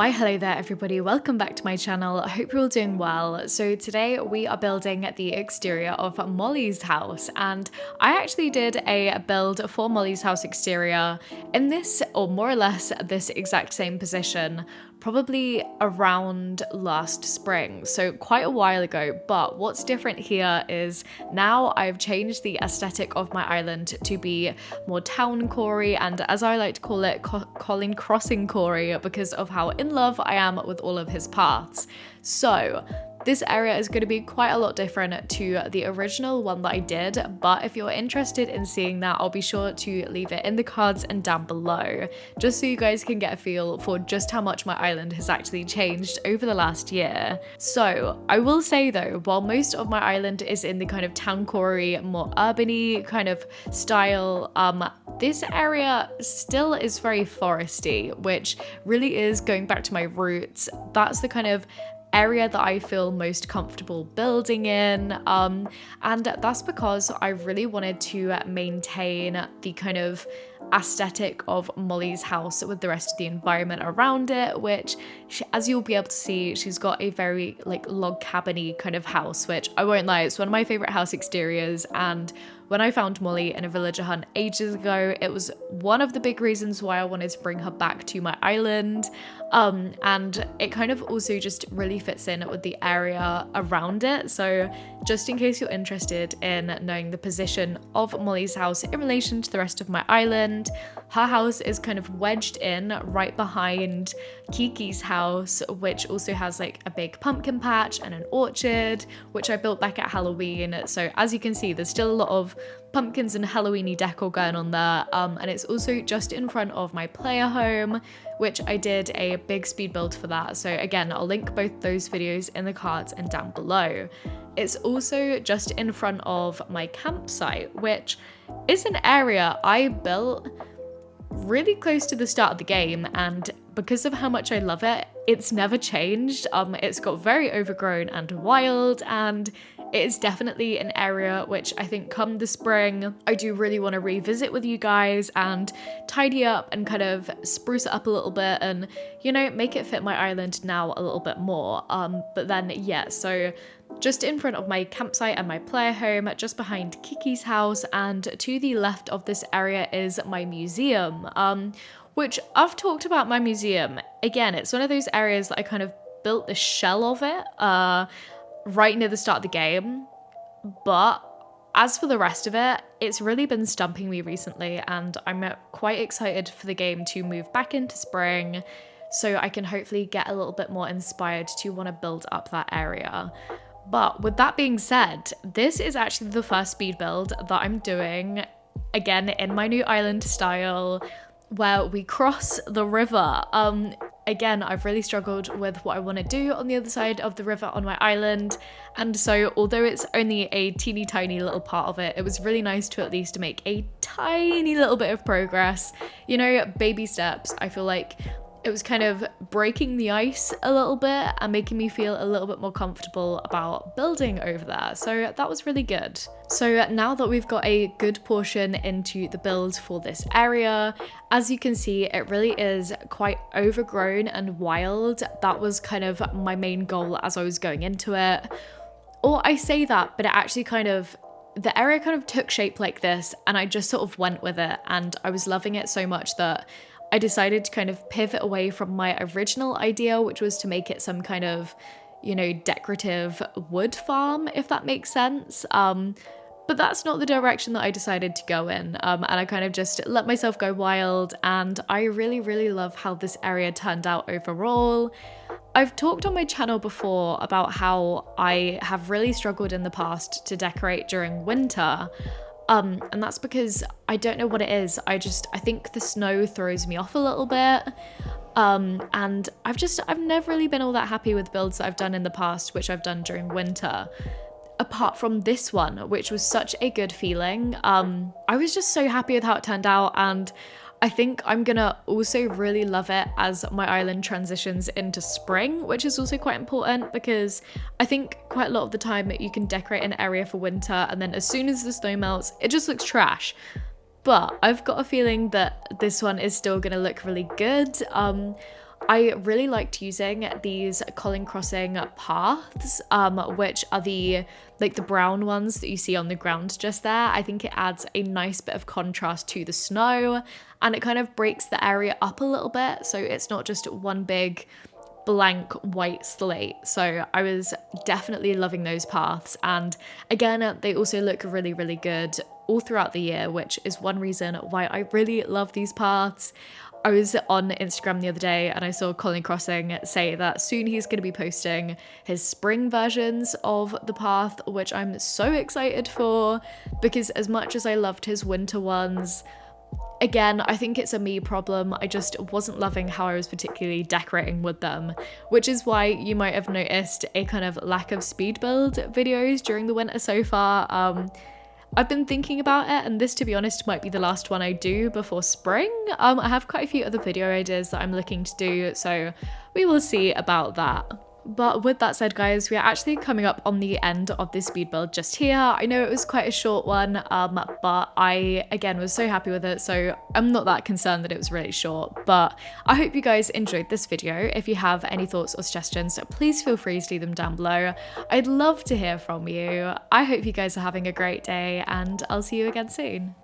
Why hello there everybody, welcome back to my channel. I hope you're all doing well. So today we are building the exterior of Molly's house, and I actually did a build for Molly's house exterior in this, or more or less this exact same position, probably around last spring, so quite a while ago. But what's different here is now I've changed the aesthetic of my island to be more Towncore, and as I like to call it, Colin crossing Corey, because of how in love I am with all of his paths. So this area is going to be quite a lot different to the original one that I did, but if you're interested in seeing that, I'll be sure to leave it in the cards and down below, just so you guys can get a feel for just how much my island has actually changed over the last year. So I will say though, while most of my island is in the kind of Towncore, more urban-y kind of style, this area still is very foresty, which really is going back to my roots. That's the kind of area that I feel most comfortable building in, and that's because I really wanted to maintain the kind of aesthetic of Molly's house with the rest of the environment around it, which as you'll be able to see, she's got a very like log cabin-y kind of house, which I won't lie, it's one of my favorite house exteriors. And when I found Molly in a villager hunt ages ago, it was one of the big reasons why I wanted to bring her back to my island. And it kind of also just really fits in with the area around it. So just in case you're interested in knowing the position of Molly's house in relation to the rest of my island, her house is kind of wedged in right behind Kiki's house, which also has like a big pumpkin patch and an orchard, which I built back at Halloween. So as you can see, there's still a lot of pumpkins and Halloween-y decor going on there, and it's also just in front of my player home, which I did a big speed build for that. So again, I'll link both those videos in the cards and down below. It's also just in front of my campsite, which is an area I built really close to the start of the game, and because of how much I love it, it's never changed. It's got very overgrown and wild, and it is definitely an area which I think come the spring, I do really want to revisit with you guys and tidy up and kind of spruce it up a little bit and, you know, make it fit my island now a little bit more. But then, yeah, so just in front of my campsite and my player home, just behind Kiki's house, and to the left of this area is my museum, which I've talked about my museum. Again, it's one of those areas that I kind of built the shell of it, right near the start of the game, but as for the rest of it, it's really been stumping me recently, and I'm quite excited for the game to move back into spring so I can hopefully get a little bit more inspired to want to build up that area. But with that being said, this is actually the first speed build that I'm doing, again in my new island style, where we cross the river. Again, I've really struggled with what I want to do on the other side of the river on my island, and so although it's only a teeny tiny little part of it, it was really nice to at least make a tiny little bit of progress. You know, baby steps. I feel like it was kind of breaking the ice a little bit and making me feel a little bit more comfortable about building over there. So that was really good. So now that we've got a good portion into the build for this area, as you can see, it really is quite overgrown and wild. That was kind of my main goal as I was going into it. Or I say that, but it actually kind of, the area kind of took shape like this, and I just sort of went with it, and I was loving it so much that I decided to kind of pivot away from my original idea, which was to make it some kind of, you know, decorative wood farm, if that makes sense. But that's not the direction that I decided to go in. And I kind of just let myself go wild, and I really, really love how this area turned out overall. I've talked on my channel before about how I have really struggled in the past to decorate during winter. And that's because I don't know what it is. I think the snow throws me off a little bit. And I've never really been all that happy with builds that I've done in the past, which I've done during winter. Apart from this one, which was such a good feeling. I was just so happy with how it turned out, and I think I'm gonna also really love it as my island transitions into spring, which is also quite important because I think quite a lot of the time you can decorate an area for winter and then as soon as the snow melts, it just looks trash. But I've got a feeling that this one is still gonna look really good. I really liked using these Colin crossing paths, which are the brown ones that you see on the ground just there. I think it adds a nice bit of contrast to the snow, and it kind of breaks the area up a little bit, so it's not just one big blank white slate. So I was definitely loving those paths, and again, they also look really, really good all throughout the year, which is one reason why I really love these paths. I was on Instagram the other day and I saw Colin Crossing say that soon he's going to be posting his spring versions of the path, which I'm so excited for, because as much as I loved his winter ones, again, I think it's a me problem. I just wasn't loving how I was particularly decorating with them, which is why you might have noticed a kind of lack of speed build videos during the winter so far. I've been thinking about it, and this, to be honest, might be the last one I do before spring. I have quite a few other video ideas that I'm looking to do, so we will see about that. But with that said, guys, we are actually coming up on the end of this speed build just here. I know it was quite a short one, but I, again, was so happy with it, so I'm not that concerned that it was really short. But I hope you guys enjoyed this video. If you have any thoughts or suggestions, please feel free to leave them down below. I'd love to hear from you. I hope you guys are having a great day, and I'll see you again soon.